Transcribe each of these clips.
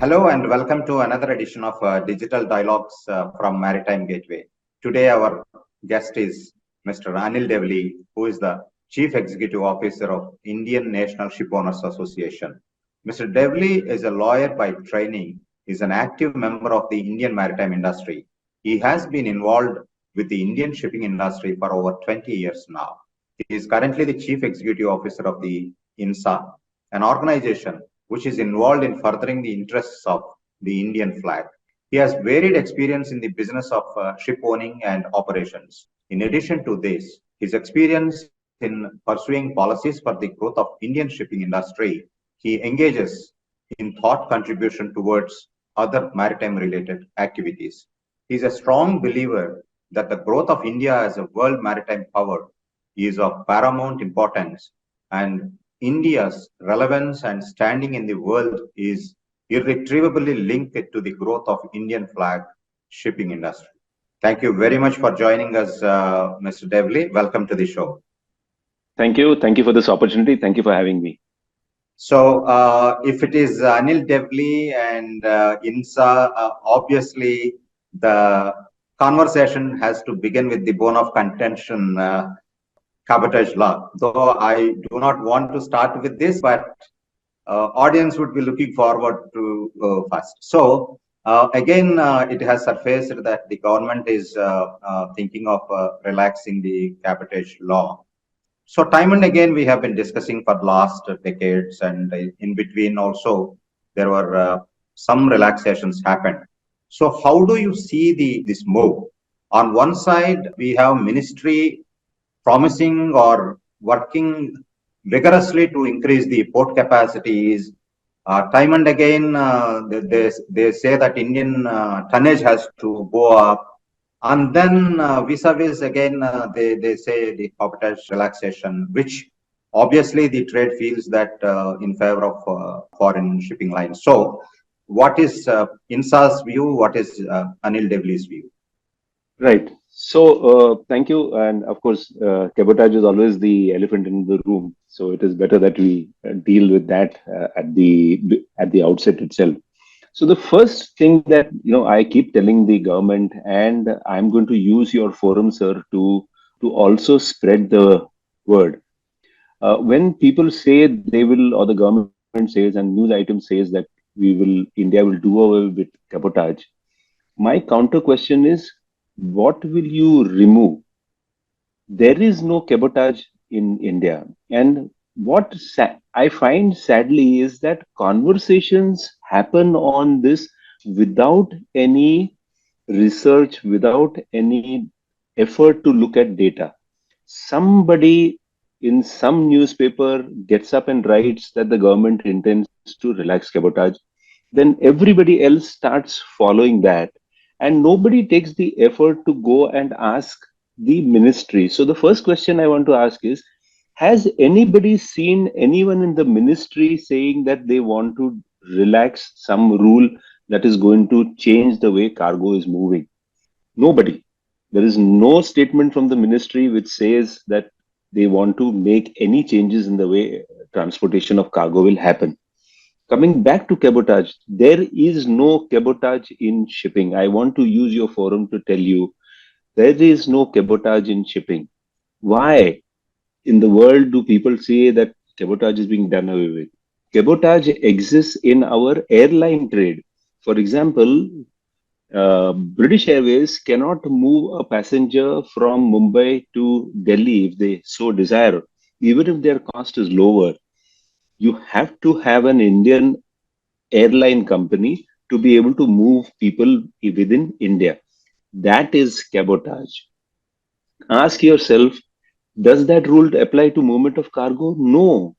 Hello and welcome to another edition of Digital Dialogues from Maritime Gateway. Today, our guest is Mr. Anil Devli, who is the Chief Executive Officer of Indian National Shipowners Association. Mr. Devli is a lawyer by training. He is an active member of the Indian maritime industry. He has been involved with the Indian shipping industry for over 20 years now. He is currently the Chief Executive Officer of the INSA, an organization which is involved in furthering the interests of the Indian flag. He has varied experience in the business of ship owning and operations. In addition to this, his experience in pursuing policies for the growth of Indian shipping industry, he engages in thought contribution towards other maritime related activities. He is a strong believer that the growth of India as a world maritime power is of paramount importance, and India's relevance and standing in the world is irretrievably linked to the growth of Indian flag shipping industry. Thank you very much for joining us, Mr. Devli. Welcome to the show. Thank you. Thank you for this opportunity. Thank you for having me. So, if it is Anil Devli and INSA, obviously the conversation has to begin with the bone of contention, cabotage law. Though I do not want to start with this, but audience would be looking forward to first. So, again, it has surfaced that the government is thinking of relaxing the cabotage law. So time and again, we have been discussing for last decades, and in between also there were some relaxations happened. So how do you see this move? On one side, we have ministry promising or working vigorously to increase the port capacities. Time and again, they say that Indian tonnage has to go up, and then vis-a-vis again, they say the cabotage relaxation, which obviously the trade feels that in favor of foreign shipping lines. So, what is INSA's view? What is Anil Devli's view? Right. So, thank you. And of course, cabotage is always the elephant in the room. So it is better that we deal with that at the outset itself. So the first thing that I keep telling the government, and I'm going to use your forum, sir, to also spread the word. When people say they will, or the government says, and news item says that India will do away with cabotage. My counter question is, what will you remove? There is no cabotage in India. And I find sadly is that conversations happen on this without any research, without any effort to look at data. Somebody in some newspaper gets up and writes that the government intends to relax cabotage. Then everybody else starts following that, and nobody takes the effort to go and ask the ministry. So the first question I want to ask is, has anybody seen anyone in the ministry saying that they want to relax some rule that is going to change the way cargo is moving? Nobody. There is no statement from the ministry which says that they want to make any changes in the way transportation of cargo will happen. Coming back to cabotage, there is no cabotage in shipping. I want to use your forum to tell you there is no cabotage in shipping. Why in the world do people say that cabotage is being done away with? Cabotage exists in our airline trade. For example, British Airways cannot move a passenger from Mumbai to Delhi if they so desire, even if their cost is lower. You have to have an Indian airline company to be able to move people within India. That is cabotage. Ask yourself, does that rule apply to movement of cargo? No.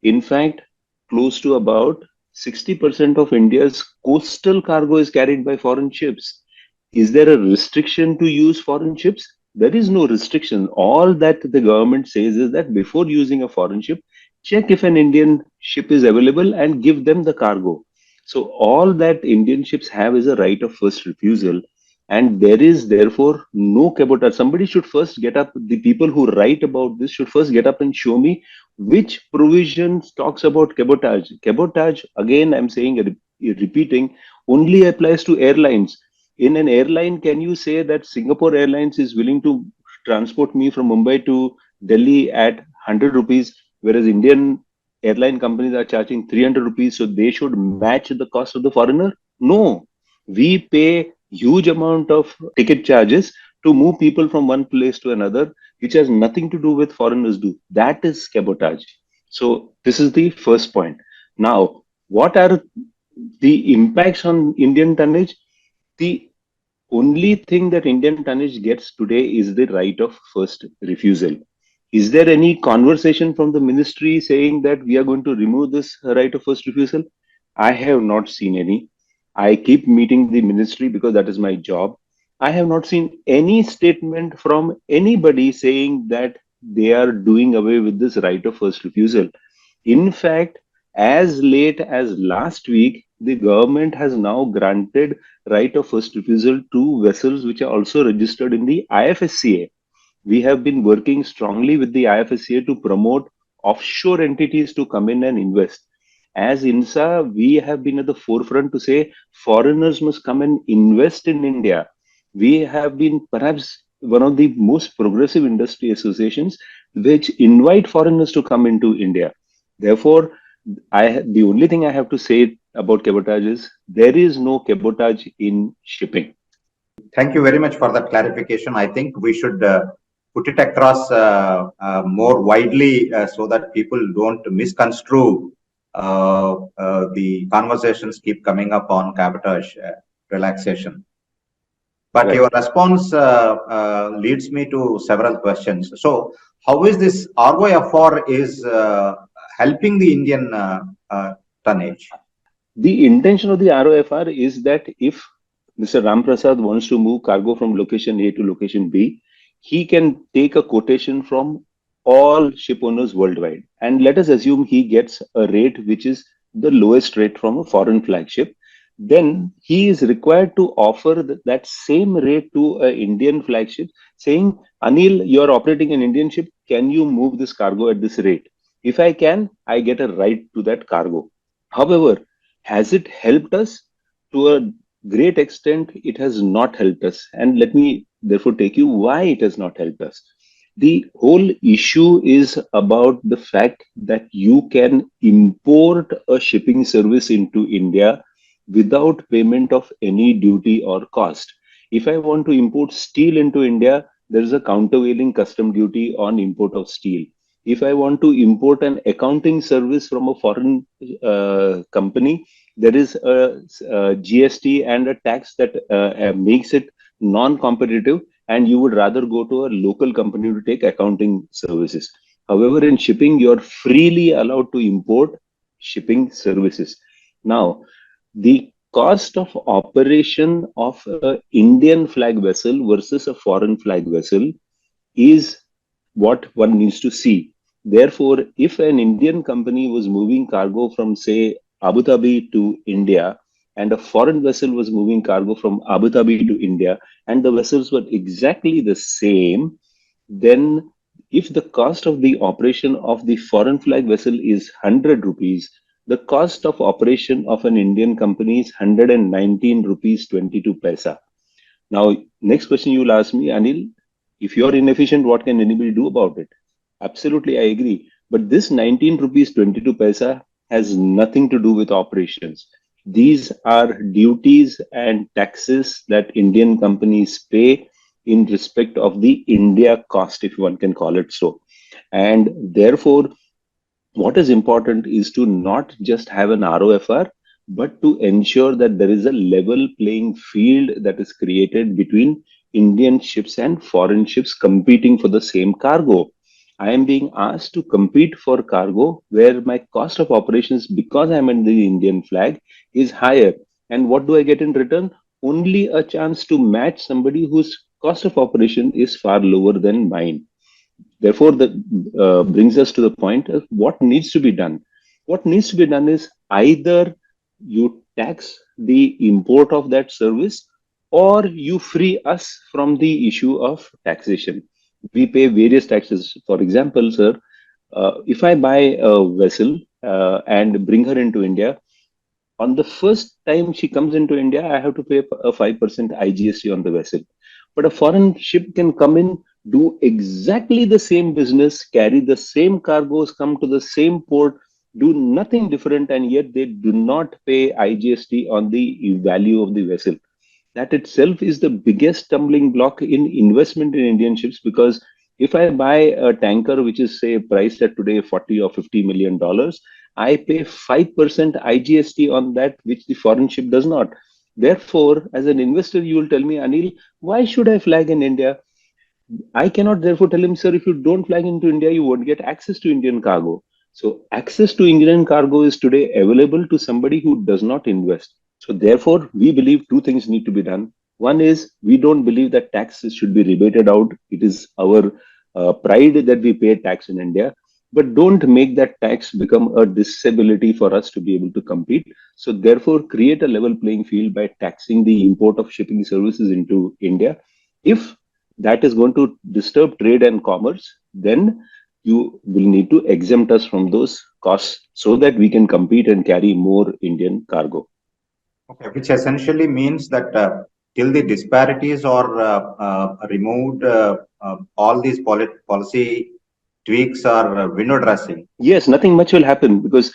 In fact, close to about 60% of India's coastal cargo is carried by foreign ships. Is there a restriction to use foreign ships? There is no restriction. All that the government says is that before using a foreign ship, check if an Indian ship is available and give them the cargo. So all that Indian ships have is a right of first refusal, and there is therefore no cabotage. Somebody should first get up, the people who write about this should first get up and show me which provisions talks about cabotage. Cabotage, again, I'm saying repeating, only applies to airlines. In an airline, can you say that Singapore Airlines is willing to transport me from Mumbai to Delhi at 100 rupees, whereas Indian airline companies are charging 300 rupees, so they should match the cost of the foreigner? No, we pay huge amount of ticket charges to move people from one place to another, which has nothing to do with foreigners do. That is cabotage. So this is the first point. Now, what are the impacts on Indian tonnage? The only thing that Indian tonnage gets today is the right of first refusal. Is there any conversation from the ministry saying that we are going to remove this right of first refusal? I have not seen any. I keep meeting the ministry because that is my job. I have not seen any statement from anybody saying that they are doing away with this right of first refusal. In fact, as late as last week, the government has now granted right of first refusal to vessels which are also registered in the IFSCA. We have been working strongly with the IFSCA to promote offshore entities to come in and invest. As INSA, we have been at the forefront to say foreigners must come and invest in India. We have been perhaps one of the most progressive industry associations which invite foreigners to come into India. Therefore, the only thing I have to say about cabotage is there is no cabotage in shipping. Thank you very much for that clarification. I think we should put it across more widely so that people don't misconstrue the conversations keep coming up on cabotage relaxation. But Right. your response leads me to several questions. So, how is this ROFR is helping the Indian tonnage? The intention of the ROFR is that if Mr. Ram Prasad wants to move cargo from location A to location B, he can take a quotation from all ship owners worldwide. And let us assume he gets a rate which is the lowest rate from a foreign flagship. Then he is required to offer that same rate to an Indian flagship, saying, Anil, you are operating an Indian ship. Can you move this cargo at this rate? If I can, I get a right to that cargo. However, has it helped us? To a great extent, it has not helped us. And let me therefore take you why it has not helped us. The whole issue is about the fact that you can import a shipping service into India without payment of any duty or cost. If I want to import steel into India, there is a countervailing custom duty on import of steel. If I want to import an accounting service from a foreign company, there is a GST and a tax that makes it non-competitive, and you would rather go to a local company to take accounting services. However, in shipping, you're freely allowed to import shipping services. Now, the cost of operation of an Indian flag vessel versus a foreign flag vessel is what one needs to see. Therefore, if an Indian company was moving cargo from, say, Abu Dhabi to India, and a foreign vessel was moving cargo from Abu Dhabi to India, and the vessels were exactly the same, then if the cost of the operation of the foreign flag vessel is 100 rupees, the cost of operation of an Indian company is 119 rupees 22 paisa. Now, next question you will ask me, Anil, if you are inefficient, what can anybody do about it? Absolutely, I agree. But this 19 rupees 22 paisa has nothing to do with operations. These are duties and taxes that Indian companies pay in respect of the India cost, if one can call it so. And therefore, what is important is to not just have an ROFR, but to ensure that there is a level playing field that is created between Indian ships and foreign ships competing for the same cargo. I am being asked to compete for cargo where my cost of operations, because I'm in the Indian flag, is higher. And what do I get in return? Only a chance to match somebody whose cost of operation is far lower than mine. Therefore, that brings us to the point of what needs to be done. What needs to be done is either you tax the import of that service or you free us from the issue of taxation. We pay various taxes. For example, sir, if I buy a vessel and bring her into India, On the first time she comes into India, I have to pay a 5% IGST on the vessel. But a foreign ship can come in, do exactly the same business, carry the same cargoes, come to the same port, do nothing different, and yet they do not pay IGST on the value of the vessel. That itself is the biggest stumbling block in investment in Indian ships, because if I buy a tanker which is say priced at today 40 or $50 million, I pay 5% IGST on that, which the foreign ship does not. Therefore, as an investor, you will tell me, Anil, why should I flag in India? I cannot therefore tell him, sir, if you don't flag into India, you won't get access to Indian cargo. So access to Indian cargo is today available to somebody who does not invest. So therefore, we believe two things need to be done. One is we don't believe that taxes should be rebated out. It is our pride that we pay tax in India, but don't make that tax become a disability for us to be able to compete. So therefore, create a level playing field by taxing the import of shipping services into India. If that is going to disturb trade and commerce, then you will need to exempt us from those costs so that we can compete and carry more Indian cargo. Okay, which essentially means that till the disparities are removed, all these policy tweaks are window dressing. Yes, nothing much will happen, because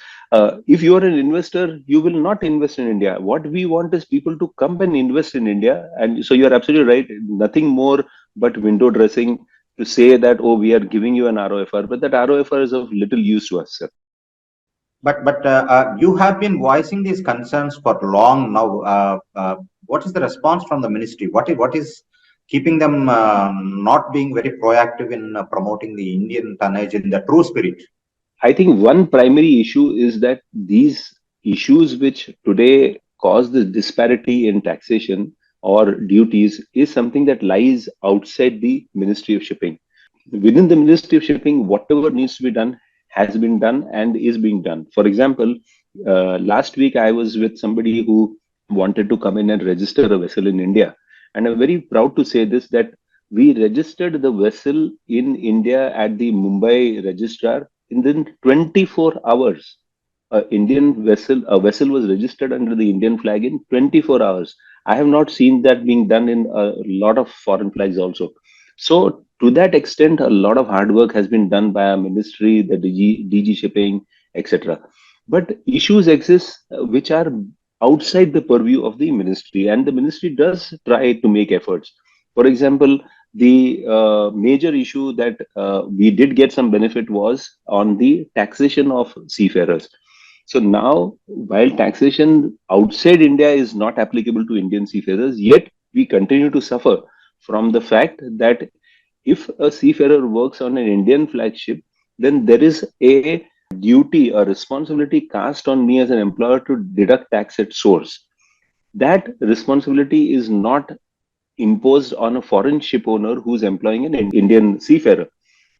if you are an investor, you will not invest in India. What we want is people to come and invest in India. And so you're absolutely right. Nothing more but window dressing to say that, oh, we are giving you an ROFR, but that ROFR is of little use to us, sir. But you have been voicing these concerns for long now. What is the response from the ministry? What is keeping them not being very proactive in promoting the Indian tonnage in the true spirit? I think one primary issue is that these issues which today cause this disparity in taxation or duties is something that lies outside the Ministry of Shipping. Within the Ministry of Shipping, whatever needs to be done has been done and is being done. For example, last week I was with somebody who wanted to come in and register a vessel in India. And I'm very proud to say this, that we registered the vessel in India at the Mumbai registrar in then 24 hours. A vessel was registered under the Indian flag in 24 hours. I have not seen that being done in a lot of foreign flags also. So to that extent, a lot of hard work has been done by our ministry, the DG shipping, etc. But issues exist which are outside the purview of the ministry, and the ministry does try to make efforts. For example, the major issue that we did get some benefit was on the taxation of seafarers. So now, while taxation outside India is not applicable to Indian seafarers, yet we continue to suffer from the fact that if a seafarer works on an Indian flagship, then there is a duty, a responsibility cast on me as an employer to deduct tax at source. That responsibility is not imposed on a foreign ship owner who's employing an Indian seafarer.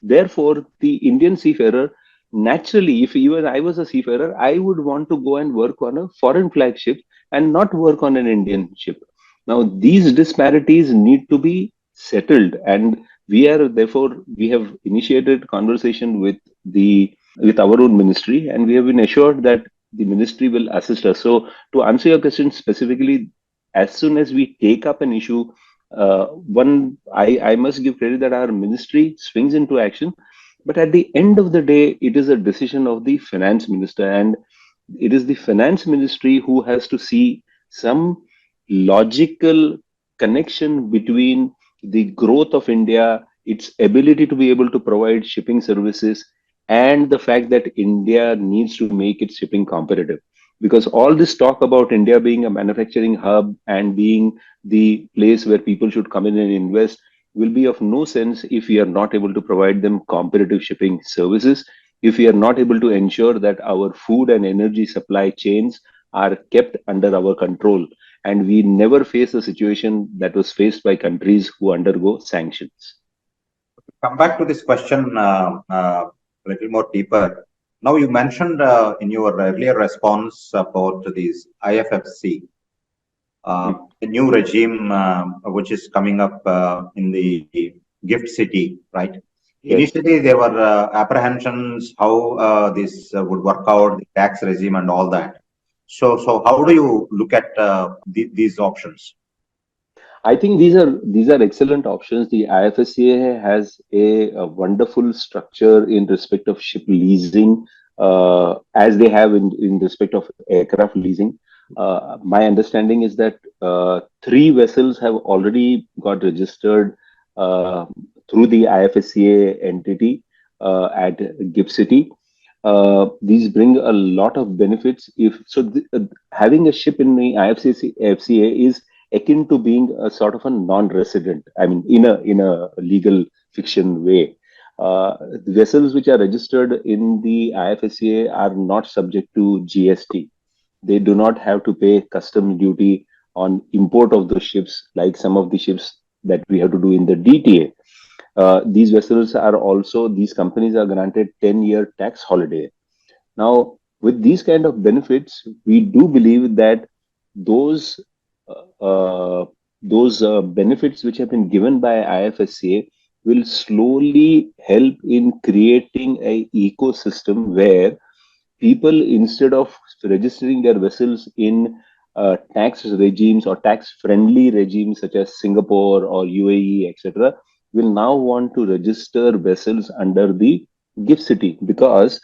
Therefore, the Indian seafarer, naturally, if even I was a seafarer, I would want to go and work on a foreign flag ship and not work on an Indian ship. Now, these disparities need to be settled, and we have initiated conversation with our own ministry, and we have been assured that the ministry will assist us. So, to answer your question specifically, as soon as we take up an issue, I must give credit that our ministry swings into action, but at the end of the day, it is a decision of the finance minister, and it is the finance ministry who has to see some logical connection between the growth of India, its ability to be able to provide shipping services, and the fact that India needs to make its shipping competitive. Because all this talk about India being a manufacturing hub and being the place where people should come in and invest will be of no sense if we are not able to provide them competitive shipping services, if we are not able to ensure that our food and energy supply chains are kept under our control, and we never face a situation that was faced by countries who undergo sanctions. Come back to this question a little more deeper. Now, you mentioned in your earlier response about these IFFC, the new regime which is coming up in the gift city, right? Yes. Initially, there were apprehensions how this would work out, the tax regime and all that. So how do you look at these options? I think these are excellent options. The IFSCA has a wonderful structure in respect of ship leasing, as they have in respect of aircraft leasing. My understanding is that three vessels have already got registered uh, through the IFSCA entity at GIFT City. These bring a lot of benefits. If so, having a ship in the IFCA is akin to being a sort of a non-resident. I mean, in a legal fiction way. The vessels which are registered in the IFSCA are not subject to GST. They do not have to pay custom duty on import of those ships, like some of the ships that we have to do in the DTA. These vessels are also, these companies are granted 10-year tax holiday. Now, with these kind of benefits, we do believe that those benefits which have been given by IFSCA will slowly help in creating a ecosystem where people, instead of registering their vessels in tax regimes or tax friendly regimes such as Singapore or UAE, etc., will now want to register vessels under the gift city, because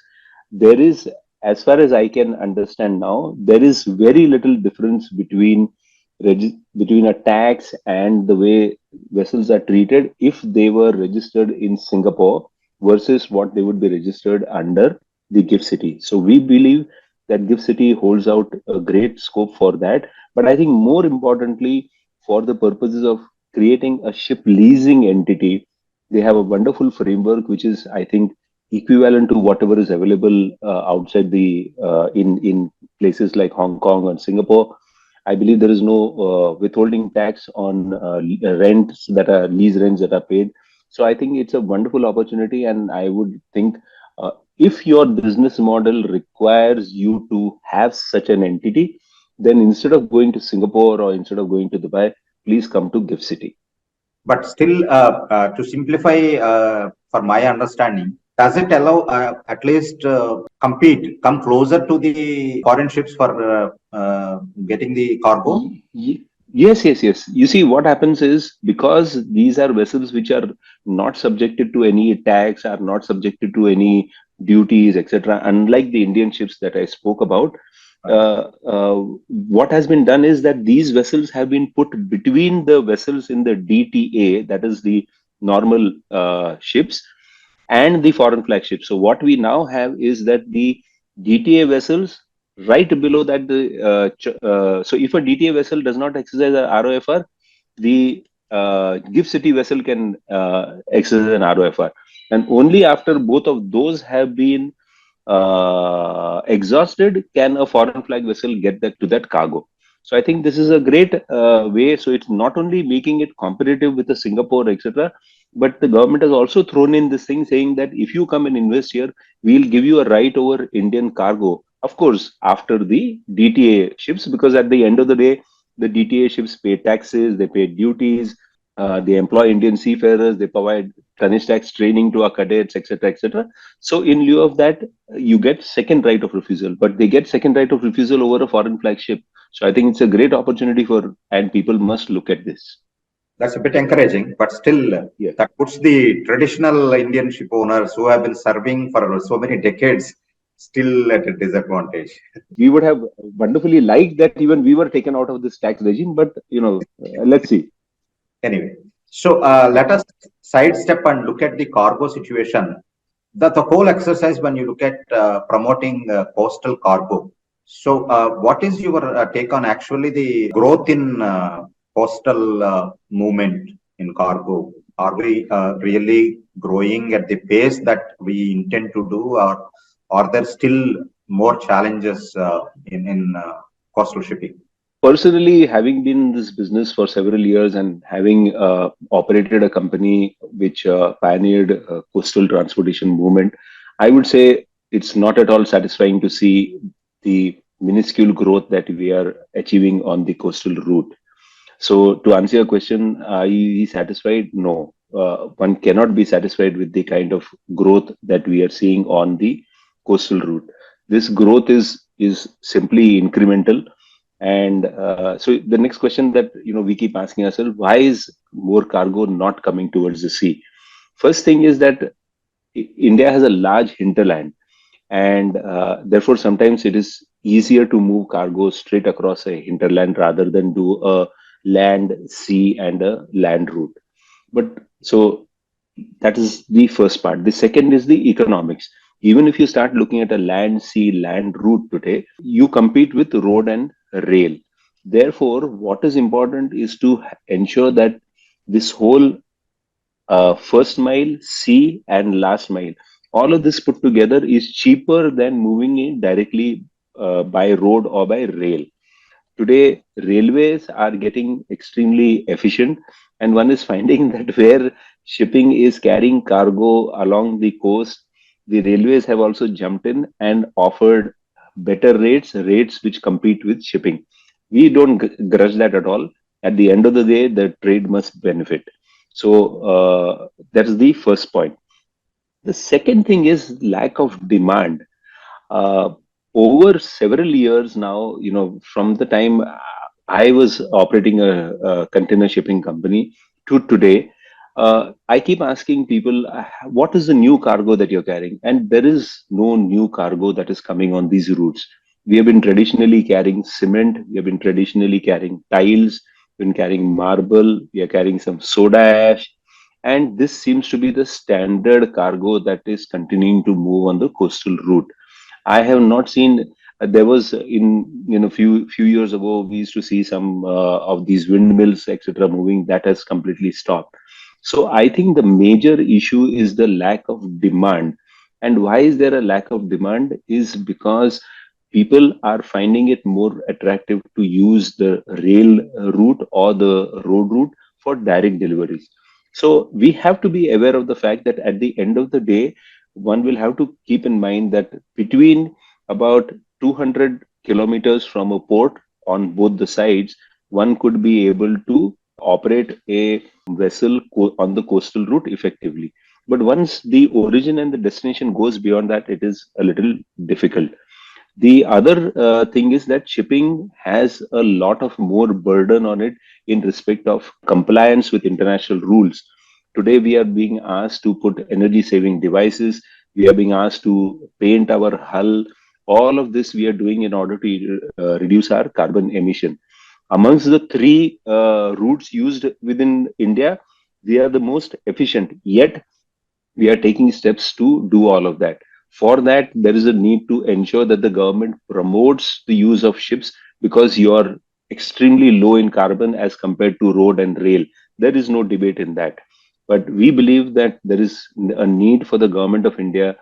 there is, as far as I can understand now, there is very little difference between a tax and the way vessels are treated if they were registered in Singapore versus what they would be registered under the gift city. So we believe that gift city holds out a great scope for that. But I think more importantly, for the purposes of creating a ship leasing entity, they have a wonderful framework which is, I think, equivalent to whatever is available outside the in places like Hong Kong or Singapore. I believe there is no withholding tax on rents that are lease rents that are paid. So I think it's a wonderful opportunity, and I would think if your business model requires you to have such an entity, then instead of going to Singapore or instead of going to Dubai, please come to Gift City. But still, to simplify, for my understanding, does it allow at least come closer to the foreign ships for getting the cargo? Yes, yes, yes. You see, what happens is, because these are vessels which are not subjected to any tax, are not subjected to any duties, etc., unlike the Indian ships that I spoke about, Right. what has been done is that these vessels have been put between the vessels in the DTA, that is the normal ships, and the foreign flagship. So what we now have is that the DTA vessels, right below that, so if a DTA vessel does not exercise a ROFR, the gift city vessel can exercise an ROFR, and only after both of those have been exhausted can a foreign flag vessel get that to that cargo. So I think this is a great way. So it's not only making it competitive with the Singapore, etc., but the government has also thrown in this thing saying that if you come and invest here, we'll give you a right over Indian cargo. Of course, after the DTA ships, because at the end of the day, the DTA ships pay taxes, they pay duties, they employ Indian seafarers, they provide tonnage tax training to our cadets, etc., etc. So in lieu of that, you get second right of refusal, but they get second right of refusal over a foreign flagship. So I think it's a great opportunity and people must look at this. That's a bit encouraging, but still, Yeah. that puts the traditional Indian ship owners who have been serving for so many decades still at a disadvantage. We would have wonderfully liked that even we were taken out of this tax regime, but let's see. Anyway, so let us sidestep and look at the cargo situation. The whole exercise, when you look at promoting coastal cargo. So, what is your take on actually the growth in coastal movement in cargo? Are we really growing at the pace that we intend to do, or are there still more challenges in coastal shipping? Personally, having been in this business for several years and having operated a company which pioneered coastal transportation movement, I would say it's not at all satisfying to see the minuscule growth that we are achieving on the coastal route. So, to answer your question, are you satisfied? No. One cannot be satisfied with the kind of growth that we are seeing on the coastal route. This growth is is simply incremental. And so the next question that we keep asking ourselves: why is more cargo not coming towards the sea? First thing is that India has a large hinterland, and therefore sometimes it is easier to move cargo straight across a hinterland rather than do a land, sea, and a land route. But so that is the first part. The second is the economics. Even if you start looking at a land, sea, land route today, you compete with road and rail. Therefore, what is important is to ensure that this whole first mile, sea, and last mile, all of this put together is cheaper than moving it directly by road or by rail. Today, railways are getting extremely efficient, and one is finding that where shipping is carrying cargo along the coast, the railways have also jumped in and offered better rates, rates which compete with shipping. We don't grudge that at all. At the end of the day, the trade must benefit. So that is the first point. The second thing is lack of demand. uh, Over several years now, from the time I was operating a container shipping company to today, I keep asking people, what is the new cargo that you're carrying? And there is no new cargo that is coming on these routes. We have been traditionally carrying cement, we have been traditionally carrying tiles, we've been carrying marble, we are carrying some soda ash, and this seems to be the standard cargo that is continuing to move on the coastal route. I have not seen. There was in few years ago we used to see some of these windmills etc. moving. That has completely stopped. So I think the major issue is the lack of demand. And why is there a lack of demand? Is because people are finding it more attractive to use the rail route or the road route for direct deliveries. So we have to be aware of the fact that at the end of the day, one will have to keep in mind that between about 200 kilometers from a port on both the sides, one could be able to operate a vessel on the coastal route effectively. But once the origin and the destination goes beyond that, it is a little difficult. The other thing is that shipping has a lot of more burden on it in respect of compliance with international rules. Today, we are being asked to put energy saving devices, we are being asked to paint our hull. All of this we are doing in order to reduce our carbon emission. Amongst the three routes used within India, they are the most efficient. Yet, we are taking steps to do all of that. For that, there is a need to ensure that the government promotes the use of ships because you are extremely low in carbon as compared to road and rail. There is no debate in that. But we believe that there is a need for the government of India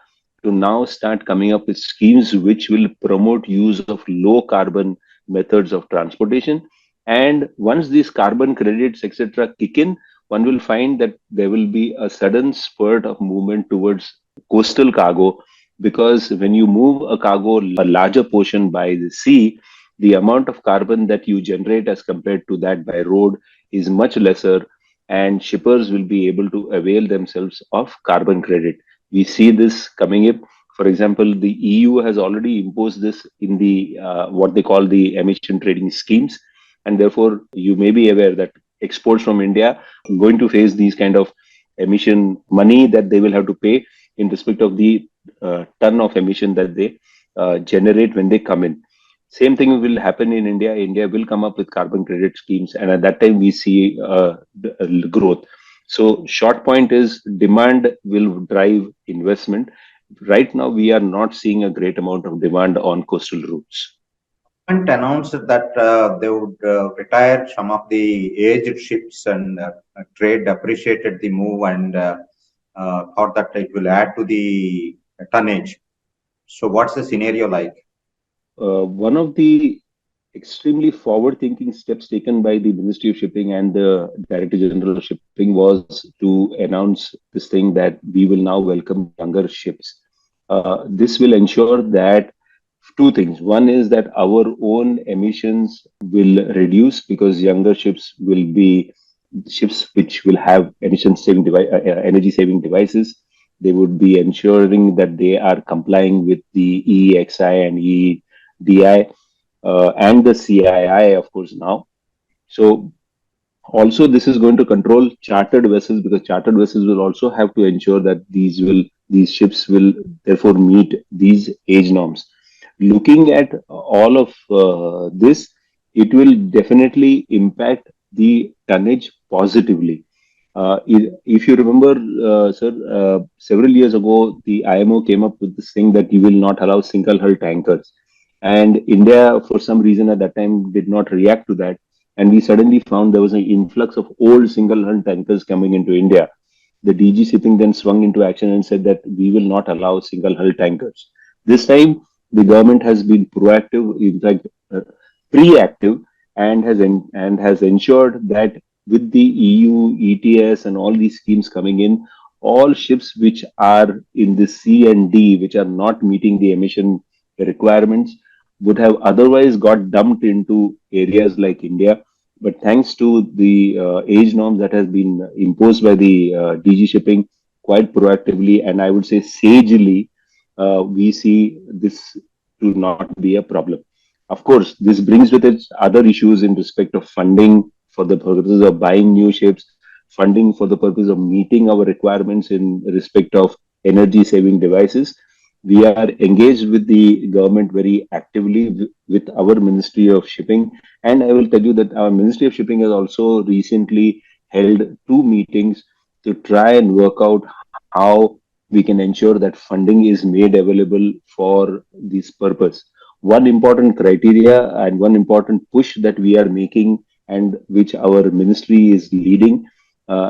to now start coming up with schemes which will promote use of low carbon methods of transportation. And once these carbon credits, etc., kick in, one will find that there will be a sudden spurt of movement towards coastal cargo, because when you move a cargo a larger portion by the sea, the amount of carbon that you generate as compared to that by road is much lesser, and shippers will be able to avail themselves of carbon credit. We see this coming up. For example, the EU has already imposed this in the what they call the emission trading schemes, and therefore you may be aware that exports from India going to face these kind of emission money that they will have to pay in respect of the ton of emission that they generate when they come in. Same thing will happen in India. India will come up with carbon credit schemes, and at that time we see growth. So, short point is demand will drive investment. Right now, we are not seeing a great amount of demand on coastal routes. Government announced that they would retire some of the aged ships, and trade appreciated the move and thought that it will add to the tonnage. So, what's the scenario like? One of the extremely forward-thinking steps taken by the Ministry of Shipping and the Director General of Shipping was to announce this thing that we will now welcome younger ships. This will ensure that two things. One is that our own emissions will reduce because younger ships will be ships which will have energy saving devices. They would be ensuring that they are complying with the EEXI and DI, and the CII, of course, now. So also, this is going to control chartered vessels, because chartered vessels will also have to ensure that these ships will therefore meet these age norms. Looking at all of this, it will definitely impact the tonnage positively. If you remember, sir, several years ago, the IMO came up with this thing that you will not allow single hull tankers. And India, for some reason at that time, did not react to that. And we suddenly found there was an influx of old single hull tankers coming into India. The DG shipping then swung into action and said that we will not allow single hull tankers. This time, the government has been proactive, in fact, pre-active, and has ensured that with the EU ETS and all these schemes coming in, all ships which are in the C and D, which are not meeting the emission requirements, would have otherwise got dumped into areas like India. But thanks to the age norms that has been imposed by the DG shipping quite proactively, and I would say sagely, we see this to not be a problem. Of course, this brings with it other issues in respect of funding for the purposes of buying new ships, funding for the purpose of meeting our requirements in respect of energy saving devices. We are engaged with the government very actively with our Ministry of Shipping. And I will tell you that our Ministry of Shipping has also recently held two meetings to try and work out how we can ensure that funding is made available for this purpose. One important criteria and one important push that we are making, and which our ministry is leading,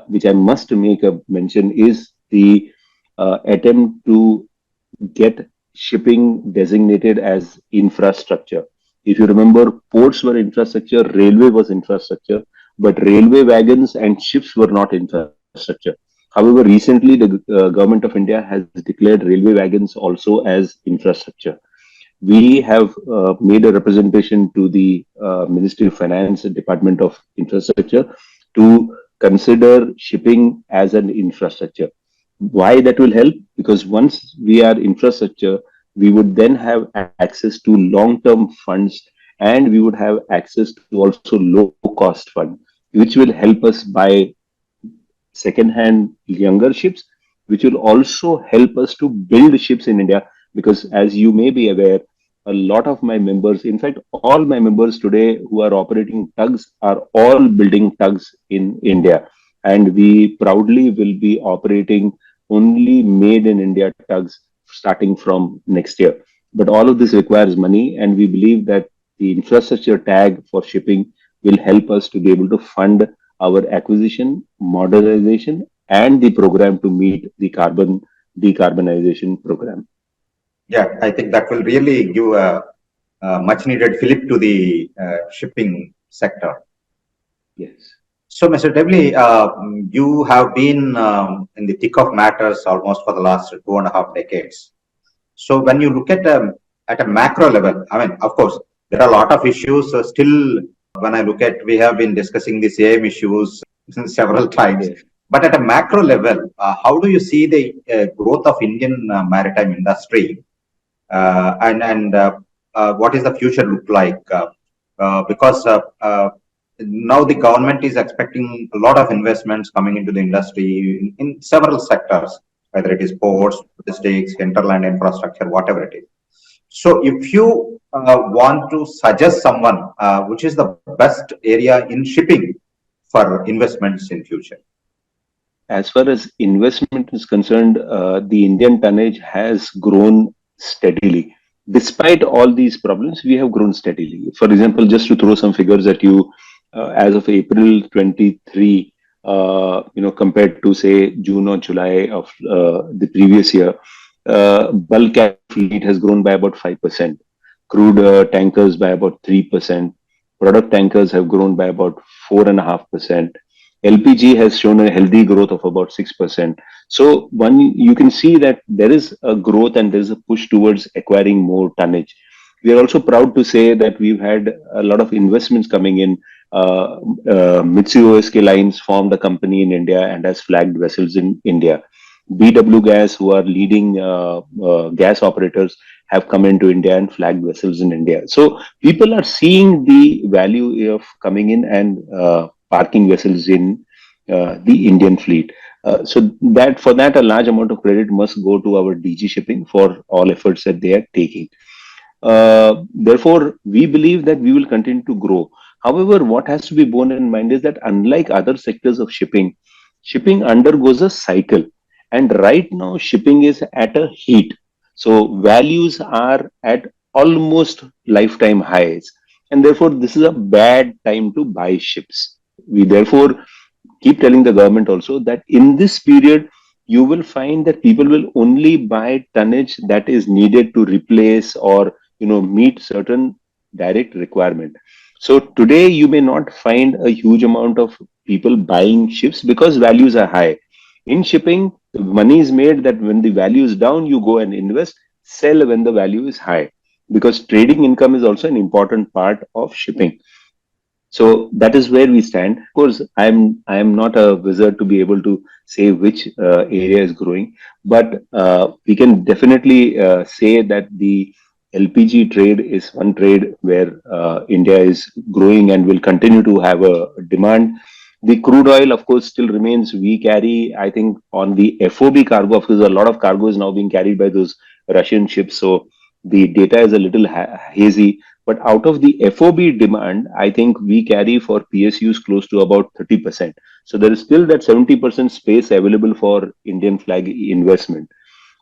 which I must make a mention, is the attempt to get shipping designated as infrastructure. If you remember, ports were infrastructure, railway was infrastructure, but railway wagons and ships were not infrastructure. However, recently the government of India has declared railway wagons also as infrastructure. We have made a representation to the Ministry of Finance and Department of Infrastructure to consider shipping as an infrastructure. Why that will help? Because once we are infrastructure, we would then have access to long-term funds, and we would have access to also low-cost fund, which will help us buy second-hand younger ships, which will also help us to build ships in India. Because as you may be aware, a lot of my members, in fact, all my members today who are operating tugs are all building tugs in India. And we proudly will be operating only made in India tugs starting from next year. But all of this requires money, and we believe that the infrastructure tag for shipping will help us to be able to fund our acquisition, modernization, and the program to meet the carbon decarbonization program. Yeah, I think that will really give a much needed fillip to the shipping sector. Yes. So, Mr. Devli, you have been in the thick of matters almost for the last 2.5 decades. So, when you look at a macro level, I mean, of course, there are a lot of issues still. When I look at, we have been discussing the same issues several times. Yes. But at a macro level, how do you see the growth of Indian maritime industry, and what is the future look like? Because now the government is expecting a lot of investments coming into the industry in several sectors, whether it is ports, logistics, hinterland infrastructure, whatever it is. So, if you want to suggest someone which is the best area in shipping for investments in future. As far as investment is concerned, the Indian tonnage has grown steadily. Despite all these problems, we have grown steadily. For example, just to throw some figures at you, as of April 23, compared to say June or July of the previous year, bulk carrier fleet has grown by about 5%, crude tankers by about 3%, product tankers have grown by about 4.5%. LPG has shown a healthy growth of about 6%. So one, you can see that there is a growth and there is a push towards acquiring more tonnage. We are also proud to say that we've had a lot of investments coming in. Mitsui OSK Lines formed a company in India and has flagged vessels in India. BW Gas, who are leading gas operators, have come into India and flagged vessels in India. So people are seeing the value of coming in and parking vessels in the Indian fleet. So that for that, a large amount of credit must go to our DG Shipping for all efforts that they are taking. Therefore, we believe that we will continue to grow. However, what has to be borne in mind is that unlike other sectors of shipping, shipping undergoes a cycle. And right now, shipping is at a heat. So values are at almost lifetime highs. And therefore, this is a bad time to buy ships. We therefore keep telling the government also that in this period you will find that people will only buy tonnage that is needed to replace or meet certain direct requirement. So today you may not find a huge amount of people buying ships because values are high. In shipping, money is made that when the value is down you go and invest, sell when the value is high, because trading income is also an important part of shipping. So that is where we stand. Of course, I am not a wizard to be able to say which area is growing, but we can definitely say that the LPG trade is one trade where India is growing and will continue to have a demand. The crude oil, of course, still remains. We carry, I think, on the FOB cargo. Of course, a lot of cargo is now being carried by those Russian ships. So the data is a little hazy, but out of the FOB demand, I think we carry for PSUs close to about 30%. So there is still that 70% space available for Indian flag investment.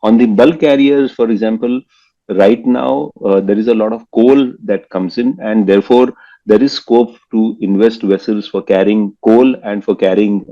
On the bulk carriers, for example, right now there is a lot of coal that comes in, and therefore there is scope to invest vessels for carrying coal and for carrying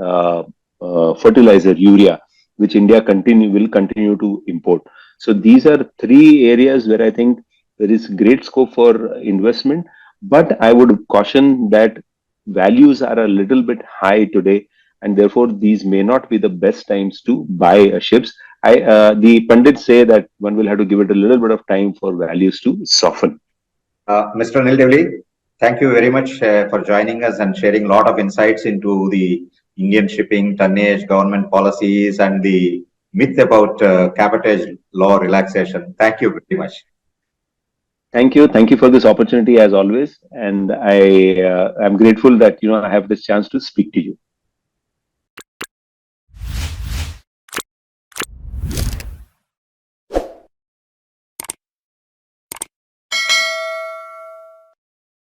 fertilizer, urea, which India will continue to import. So these are three areas where I think there is great scope for investment, but I would caution that values are a little bit high today, and therefore these may not be the best times to buy ships. The pundits say that one will have to give it a little bit of time for values to soften. Mr. Anil Devli, thank you very much for joining us and sharing a lot of insights into the Indian shipping, tonnage, government policies, and the myth about cabotage law relaxation. Thank you very much. Thank you for this opportunity as always, and I am grateful that I have this chance to speak to you.